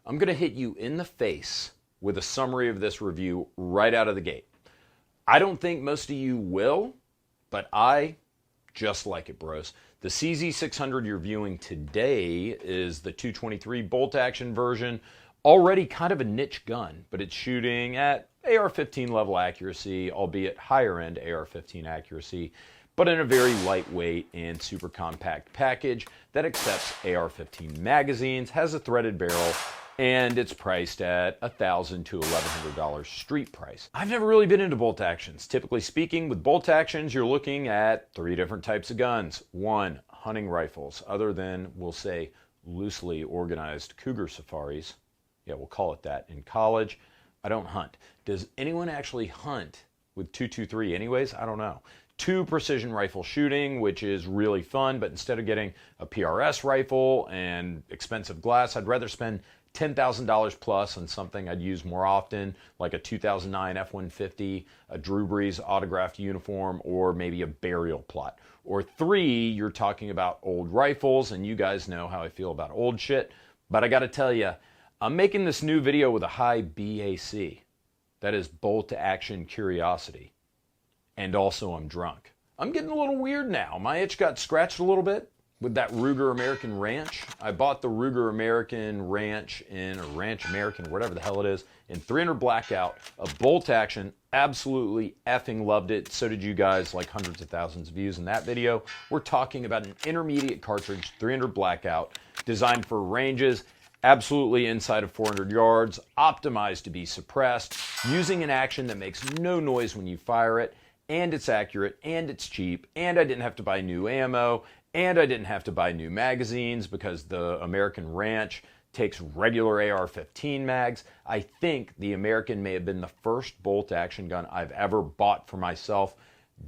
I'm going to hit you in the face with a summary of this review right out of the gate. I don't think most of you will, but I just like it, bros. The CZ600 you're viewing today is the 223 bolt action version, already kind of a niche gun, but it's shooting at AR-15 level accuracy, albeit higher end AR-15 accuracy, but in a very lightweight and super compact package that accepts AR-15 magazines, has a threaded barrel, and it's priced at $1,000 to $1,100 street price. I've never really been into bolt actions. Typically speaking, with bolt actions, you're looking at three different types of guns. One, hunting rifles, other than, we'll say, loosely organized cougar safaris. Yeah, we'll call it that. In college, I don't hunt. Does anyone actually hunt with 223 anyways? I don't know. Two, precision rifle shooting, which is really fun, but instead of getting a PRS rifle and expensive glass, I'd rather spend $10,000 plus on something I'd use more often, like a 2009 F-150, a Drew Brees autographed uniform, or maybe a burial plot. Or three, you're talking about old rifles, and you guys know how I feel about old shit, but I gotta tell you, I'm making this new video with a high BAC. That is bolt action curiosity. And also I'm drunk. I'm getting a little weird now. My itch got scratched a little bit with that Ruger American Ranch. I bought the Ruger American Ranch in, or Ranch American, whatever the hell it is, in 300 blackout, a bolt action. Absolutely effing loved it. So did you guys, like hundreds of thousands of views in that video. We're talking about an intermediate cartridge, 300 blackout, designed for ranges, absolutely inside of 400 yards, optimized to be suppressed, using an action that makes no noise when you fire it, and it's accurate, and it's cheap, and I didn't have to buy new ammo, and I didn't have to buy new magazines because the American Ranch takes regular AR-15 mags. I think the American may have been the first bolt action gun I've ever bought for myself.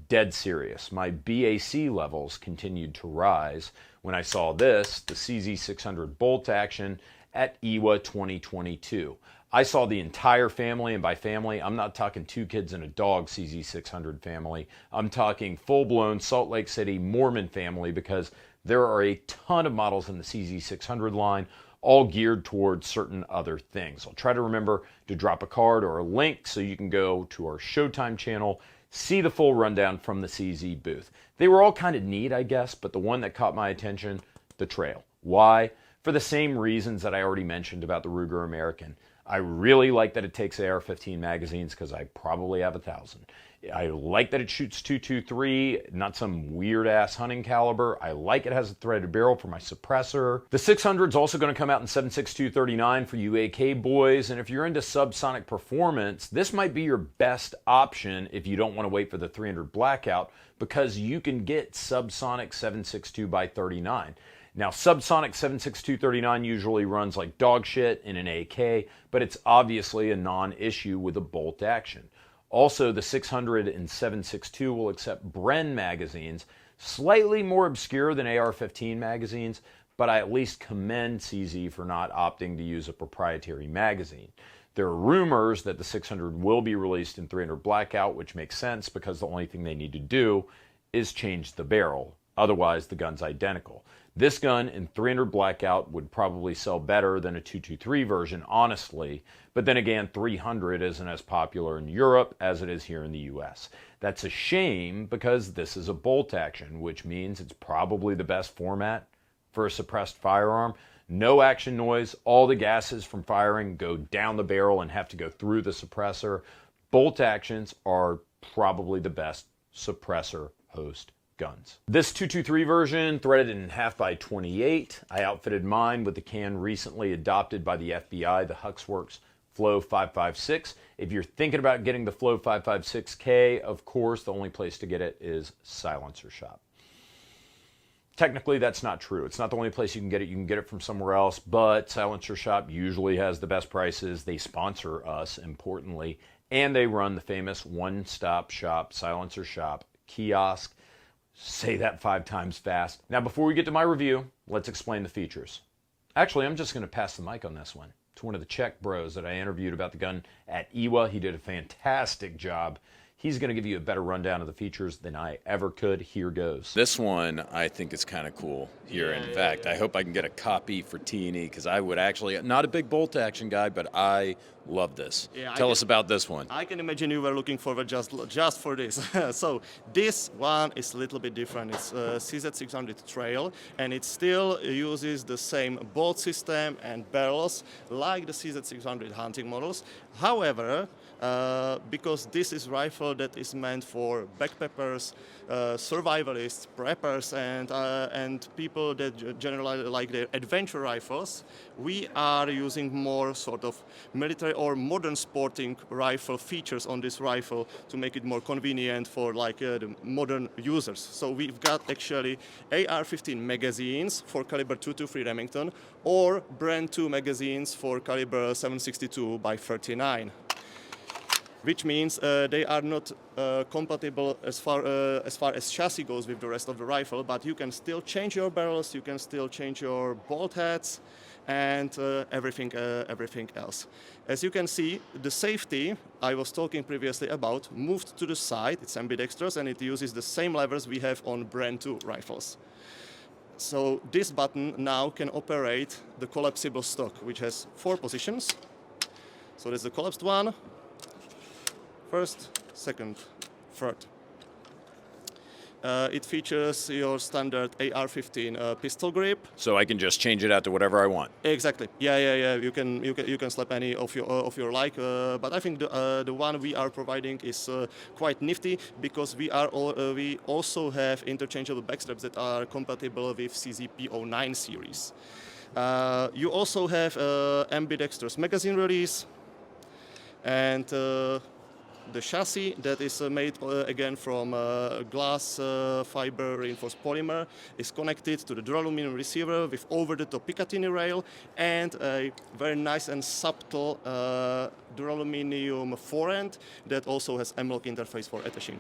Dead serious. My BAC levels continued to rise when I saw this, the CZ600 bolt action at EWA 2022. I saw the entire family, and by family, I'm not talking two kids and a dog CZ600 family. I'm talking full-blown Salt Lake City Mormon family, because there are a ton of models in the CZ600 line, all geared towards certain other things. I'll try to remember to drop a card or a link so you can go to our Showtime channel, see the full rundown from the CZ booth. They were all kind of neat, I guess, but the one that caught my attention, the trail. Why? For the same reasons that I already mentioned about the Ruger American. I really like that it takes AR-15 magazines because I probably have 1,000. I like that it shoots 223, not some weird-ass hunting caliber. I like it has a threaded barrel for my suppressor. The 600 is also going to come out in 7.6239 for you AK boys, and if you're into subsonic performance, this might be your best option if you don't want to wait for the 300 blackout, because you can get subsonic 7.62 by 39. Now, subsonic 7.6239 usually runs like dog shit in an AK, but it's obviously a non-issue with a bolt action. Also, the 600 and 7.62 will accept Bren magazines, slightly more obscure than AR-15 magazines, but I at least commend CZ for not opting to use a proprietary magazine. There are rumors that the 600 will be released in 300 blackout, which makes sense because the only thing they need to do is change the barrel. Otherwise, the gun's identical. This gun in 300 blackout would probably sell better than a 223 version, honestly, but then again, 300 isn't as popular in Europe as it is here in the US. That's a shame because this is a bolt action, which means it's probably the best format for a suppressed firearm. No action noise, all the gases from firing go down the barrel and have to go through the suppressor. Bolt actions are probably the best suppressor host guns. This 223 version, threaded in 1/2x28. I outfitted mine with the can recently adopted by the FBI, the Huxworks Flow 556. If you're thinking about getting the Flow 556K, of course, the only place to get it is Silencer Shop. Technically, that's not true. It's not the only place you can get it. You can get it from somewhere else, but Silencer Shop usually has the best prices. They sponsor us, importantly, and they run the famous one-stop shop, Silencer Shop kiosk. Say that 5 times fast. Now, before we get to my review, let's explain the features. Actually, I'm just going to pass the mic on this one to one of the Czech bros that I interviewed about the gun at EWA. He did a fantastic job. He's going to give you a better rundown of the features than I ever could. Here goes. This one I think is kind of cool here. In fact, I hope I can get a copy for T&E because I would actually, not a big bolt action guy, but I love this. Tell us about this one. I can imagine you were looking forward just for this. So this one is a little bit different. It's CZ 600 Trail, and it still uses the same bolt system and barrels like the CZ 600 hunting models. However, because this is rifle that is meant for backpackers, survivalists, preppers, and people that generally like their adventure rifles, we are using more sort of military or modern sporting rifle features on this rifle to make it more convenient for like the modern users. So we've got actually AR-15 magazines for caliber 223 Remington or Bren 2 magazines for caliber 7.62 by 39. Which means they are not compatible as far as chassis goes with the rest of the rifle, but you can still change your barrels, you can still change your bolt heads, and everything else. As you can see, the safety I was talking previously about moved to the side. It's ambidextrous, and it uses the same levers we have on Bren 2 rifles. So this button now can operate the collapsible stock, which has 4 positions. So there's the collapsed one. First, second, third. It features your standard AR-15 pistol grip. So I can just change it out to whatever I want. Exactly. Yeah. You can slap any of your like. But I think the one we are providing is quite nifty because we also have interchangeable backstraps that are compatible with CZ P09 series. You also have ambidextrous magazine release and the chassis that is made again from glass fiber reinforced polymer is connected to the duralumin receiver with over-the-top Picatinny rail and a very nice and subtle duraluminum forend that also has M-LOK interface for attaching.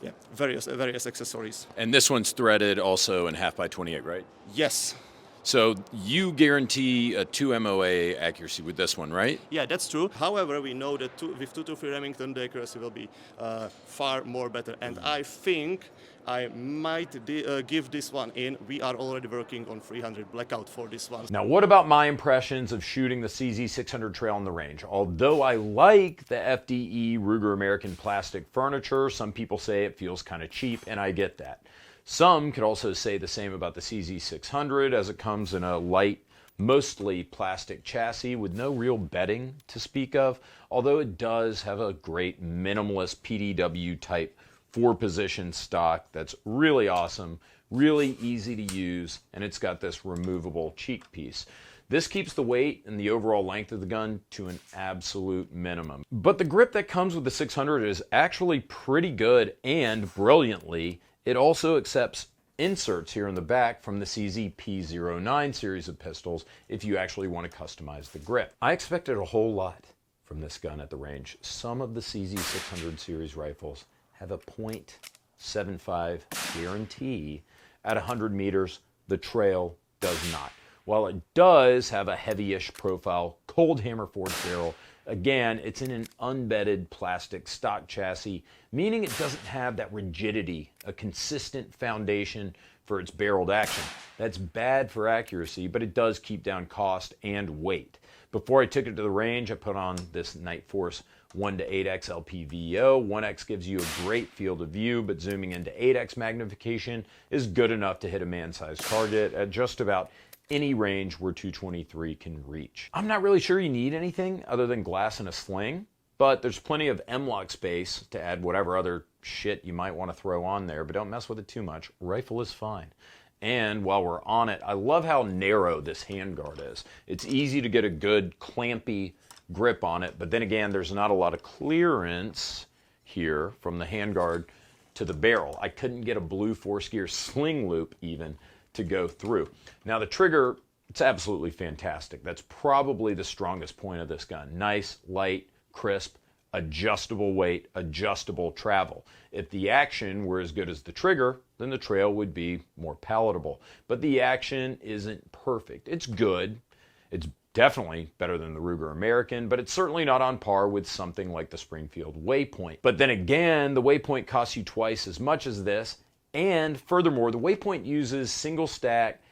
Yeah, various accessories. And this one's threaded also in 1/2x28, right? Yes. So you guarantee a 2 MOA accuracy with this one, right? Yeah, that's true. However, we know that with 223 Remington, the accuracy will be far more better. And I think I might give this one in. We are already working on 300 blackout for this one. Now, what about my impressions of shooting the CZ 600 Trail on the range? Although I like the FDE Ruger American plastic furniture, some people say it feels kind of cheap, and I get that. Some could also say the same about the CZ 600 as it comes in a light, mostly plastic chassis with no real bedding to speak of, although it does have a great minimalist PDW-type 4-position stock that's really awesome, really easy to use, and it's got this removable cheek piece. This keeps the weight and the overall length of the gun to an absolute minimum. But the grip that comes with the 600 is actually pretty good, and brilliantly, it also accepts inserts here in the back from the CZ P09 series of pistols if you actually want to customize the grip. I expected a whole lot from this gun at the range. Some of the CZ 600 series rifles have a .75 guarantee at 100 meters. The Trail does not. While it does have a heavy-ish profile cold hammer forged barrel, again, it's in an unbedded plastic stock chassis, meaning it doesn't have that rigidity, a consistent foundation for its barreled action. That's bad for accuracy, but it does keep down cost and weight. Before I took it to the range, I put on this Night Force 1:8x LPVO. 1x gives you a great field of view, but zooming into 8x magnification is good enough to hit a man-sized target at just about any range where 223 can reach. I'm not really sure you need anything other than glass and a sling, but there's plenty of M-LOK space to add whatever other shit you might want to throw on there, but don't mess with it too much. Rifle is fine. And while we're on it, I love how narrow this handguard is. It's easy to get a good clampy grip on it, but then again, there's not a lot of clearance here from the handguard to the barrel. I couldn't get a blue 4-gear sling loop even to go through. Now the trigger, it's absolutely fantastic. That's probably the strongest point of this gun. Nice, light, crisp, adjustable weight, adjustable travel. If the action were as good as the trigger, then the Trail would be more palatable. But the action isn't perfect. It's good. It's Definitely better than the Ruger American, but it's certainly not on par with something like the Springfield Waypoint. But then again, the Waypoint costs you twice as much as this, and furthermore, the Waypoint uses single stack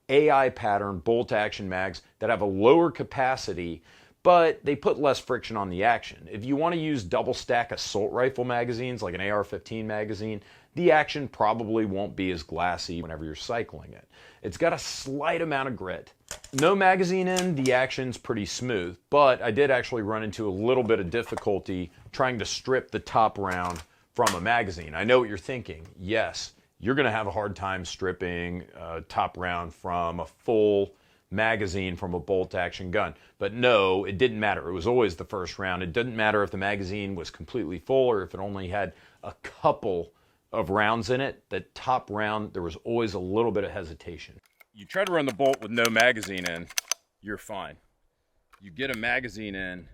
AI pattern bolt action mags that have a lower capacity, but they put less friction on the action. If you want to use double stack assault rifle magazines like an AR-15 magazine, the action probably won't be as glassy whenever you're cycling it. It's got a slight amount of grit. No magazine in, the action's pretty smooth, but I did actually run into a little bit of difficulty trying to strip the top round from a magazine. I know what you're thinking. Yes, you're going to have a hard time stripping a top round from a full magazine from a bolt action gun. But no, it didn't matter. It was always the first round. It didn't matter if the magazine was completely full or if it only had a couple of rounds in it. The top round, there was always a little bit of hesitation. You try to run the bolt with no magazine in, you're fine. You get a magazine in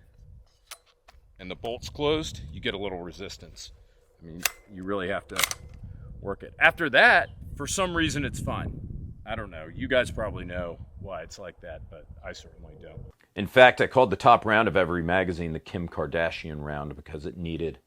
and the bolt's closed, you get a little resistance. I mean, you really have to work it. After that, for some reason, it's fine. I don't know. You guys probably know why it's like that, but I certainly don't. In fact, I called the top round of every magazine the Kim Kardashian round because it needed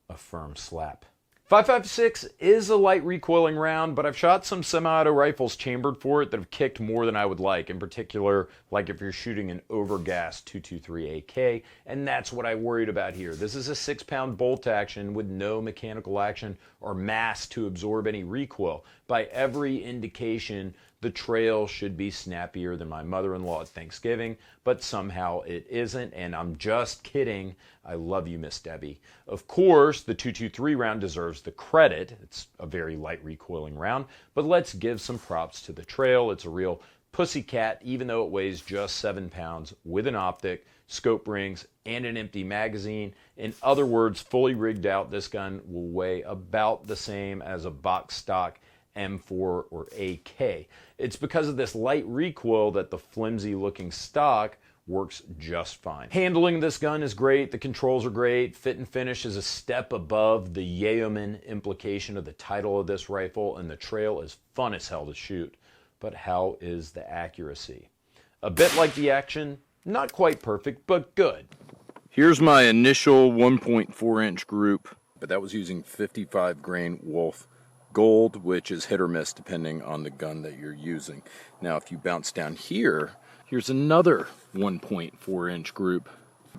a firm slap. 5.56 is a light recoiling round, but I've shot some semi-auto rifles chambered for it that have kicked more than I would like. In particular, like if you're shooting an overgas 223 AK, and that's what I worried about here. This is a 6-pound bolt action with no mechanical action or mass to absorb any recoil. By every indication, the trail should be snappier than my mother-in-law at Thanksgiving, but somehow it isn't, and I'm just kidding. I love you, Miss Debbie. Of course, the 223 round deserves the credit. It's a very light recoiling round, but let's give some props to the trail. It's a real pussycat, even though it weighs just 7 pounds, with an optic, scope rings, and an empty magazine. In other words, fully rigged out, this gun will weigh about the same as a box stock M4 or AK. It's because of this light recoil that the flimsy looking stock works just fine. Handling this gun is great, the controls are great, fit and finish is a step above the yeoman implication of the title of this rifle, and the trail is fun as hell to shoot. But how is the accuracy? A bit like the action, not quite perfect, but good. Here's my initial 1.4 inch group, but that was using 55 grain Wolf Gold, which is hit or miss depending on the gun that you're using. Now, if you bounce down here, here's another 1.4 inch group.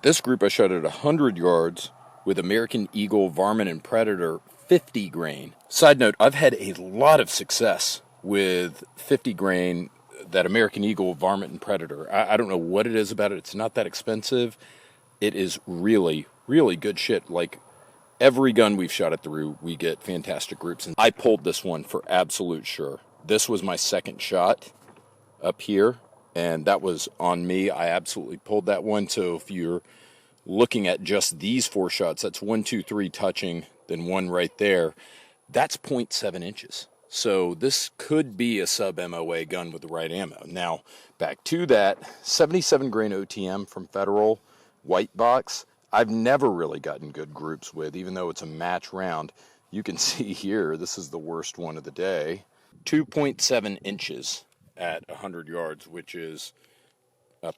This group I shot at 100 yards with American Eagle, Varmint, and Predator 50 grain. Side note, I've had a lot of success with 50 grain, that American Eagle, Varmint, and Predator. I don't know what it is about it. It's not that expensive. It is really, really good shit. Like, every gun we've shot at the Roo, we get fantastic groups. And I pulled this one for absolute sure. This was my second shot up here, and that was on me. I absolutely pulled that one. So if you're looking at just these 4 shots, that's 1, 2, 3 touching, then 1 right there. That's 0.7 inches. So this could be a sub-MOA gun with the right ammo. Now, back to that, 77 grain OTM from Federal, white box. I've never really gotten good groups with, even though it's a match round. You can see here, this is the worst one of the day. 2.7 inches at 100 yards, which is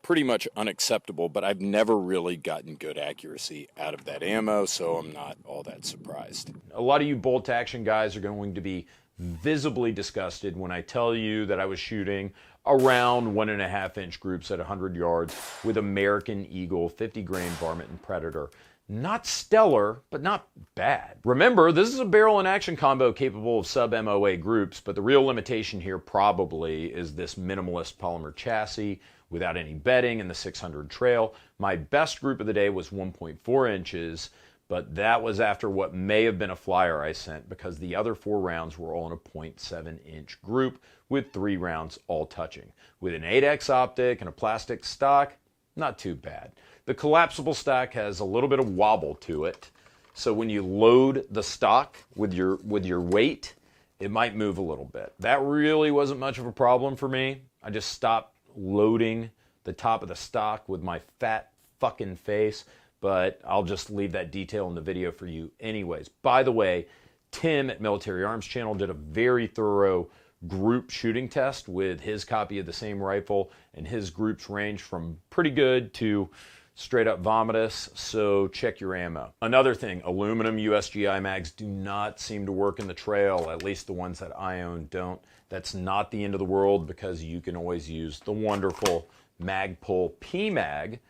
pretty much unacceptable, but I've never really gotten good accuracy out of that ammo, so I'm not all that surprised. A lot of you bolt action guys are going to be visibly disgusted when I tell you that I was shooting around 1.5 inch groups at 100 yards with American Eagle, 50 grain Varmint, and Predator. Not stellar, but not bad. Remember, this is a barrel and action combo capable of sub-MOA groups, but the real limitation here probably is this minimalist polymer chassis without any bedding and the 600 trail. My best group of the day was 1.4 inches, but that was after what may have been a flyer I sent because the other 4 rounds were all in a 0.7 inch group with 3 rounds all touching. With an 8X optic and a plastic stock, not too bad. The collapsible stock has a little bit of wobble to it, so when you load the stock with your weight, it might move a little bit. That really wasn't much of a problem for me. I just stopped loading the top of the stock with my fat fucking face, but I'll just leave that detail in the video for you anyways. By the way, Tim at Military Arms Channel did a very thorough group shooting test with his copy of the same rifle, and his groups range from pretty good to straight up vomitous, so check your ammo. Another thing, aluminum USGI mags do not seem to work in the trail, at least the ones that I own don't. That's not the end of the world because you can always use the wonderful Magpul P-Mag. It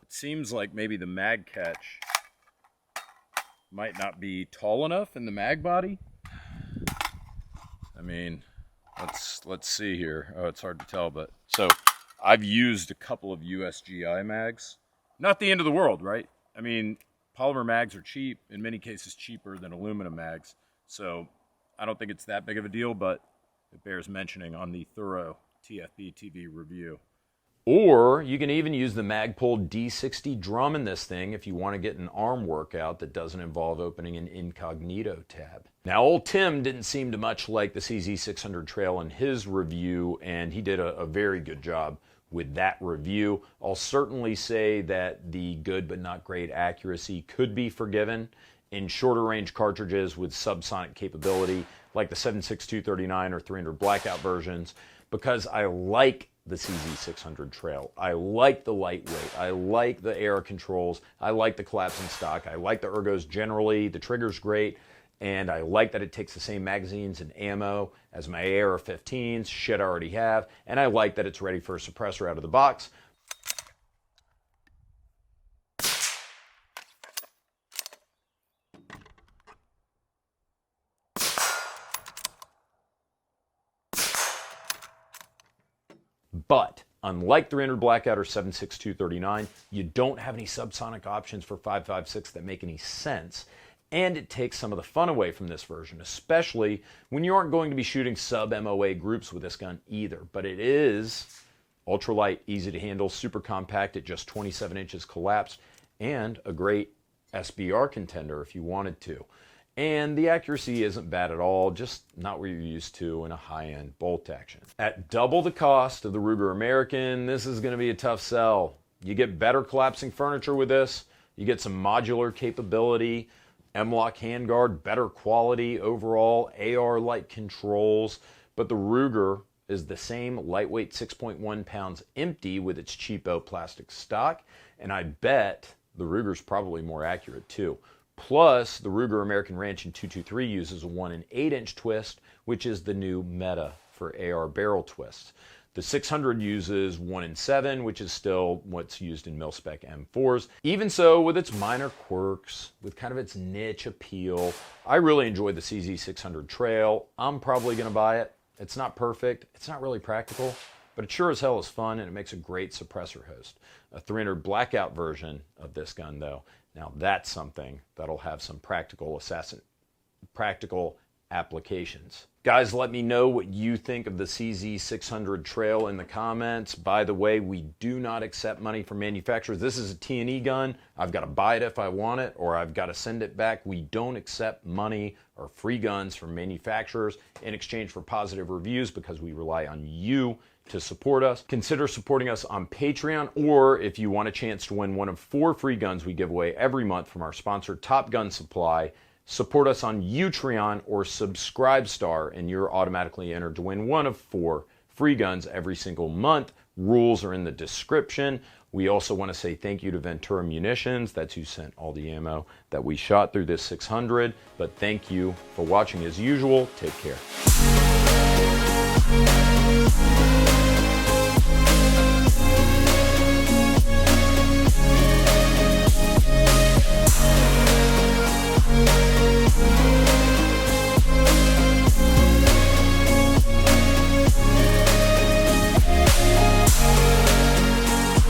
seems like maybe the mag catch might not be tall enough in the mag body. I mean, let's see here. Oh, it's hard to tell, but so I've used a couple of USGI mags. Not the end of the world, right? I mean, polymer mags are cheap, in many cases cheaper than aluminum mags. So I don't think it's that big of a deal, but it bears mentioning on the thorough TFBTV review. Or you can even use the Magpul D60 drum in this thing if you want to get an arm workout that doesn't involve opening an incognito tab. Now, old Tim didn't seem to much like the CZ 600 trail in his review, and he did a very good job with that review. I'll certainly say that the good but not great accuracy could be forgiven in shorter range cartridges with subsonic capability like the 7.6239 or 300 blackout versions, because I like the CZ 600 trail. I like the lightweight. I like the air controls. I like the collapsing stock. I like the ergos generally. The trigger's great. And I like that it takes the same magazines and ammo as my AR-15s, shit I already have. And I like that it's ready for a suppressor out of the box. But unlike 300 Blackout or 7.6239, you don't have any subsonic options for 5.56 that make any sense. And it takes some of the fun away from this version, especially when you aren't going to be shooting sub-MOA groups with this gun either. But it is ultralight, easy to handle, super compact at just 27 inches collapsed, and a great SBR contender if you wanted to. And the accuracy isn't bad at all, just not what you're used to in a high-end bolt action. At double the cost of the Ruger American, this is going to be a tough sell. You get better collapsing furniture with this, you get some modular capability, M-LOK handguard, better quality overall, AR-like controls, but the Ruger is the same lightweight 6.1 pounds empty with its cheapo plastic stock, and I bet the Ruger's probably more accurate too. Plus, the Ruger American Ranch in 223 uses a 1 1/8-inch twist, which is the new meta for AR barrel twists. The 600 uses 1 7, which is still what's used in mil-spec M4s. Even so, with its minor quirks, with kind of its niche appeal, I really enjoyed the CZ 600 trail. I'm probably going to buy it. It's not perfect. It's not really practical, but it sure as hell is fun, and it makes a great suppressor host. A 300 Blackout version of this gun, though, now that's something that'll have some practical applications. Guys, let me know what you think of the CZ 600 trail in the comments. By the way, we do not accept money from manufacturers. This is a T&E gun. I've got to buy it if I want it, or I've got to send it back. We don't accept money or free guns from manufacturers in exchange for positive reviews because we rely on you to support us. Consider supporting us on Patreon, or if you want a chance to win one of 4 free guns we give away every month from our sponsor, Top Gun Supply, support us on Utreon or Subscribestar, and you're automatically entered to win one of 4 free guns every single month. Rules are in the description. We also want to say thank you to Ventura Munitions. That's who sent all the ammo that we shot through this 600. But thank you for watching as usual. Take care.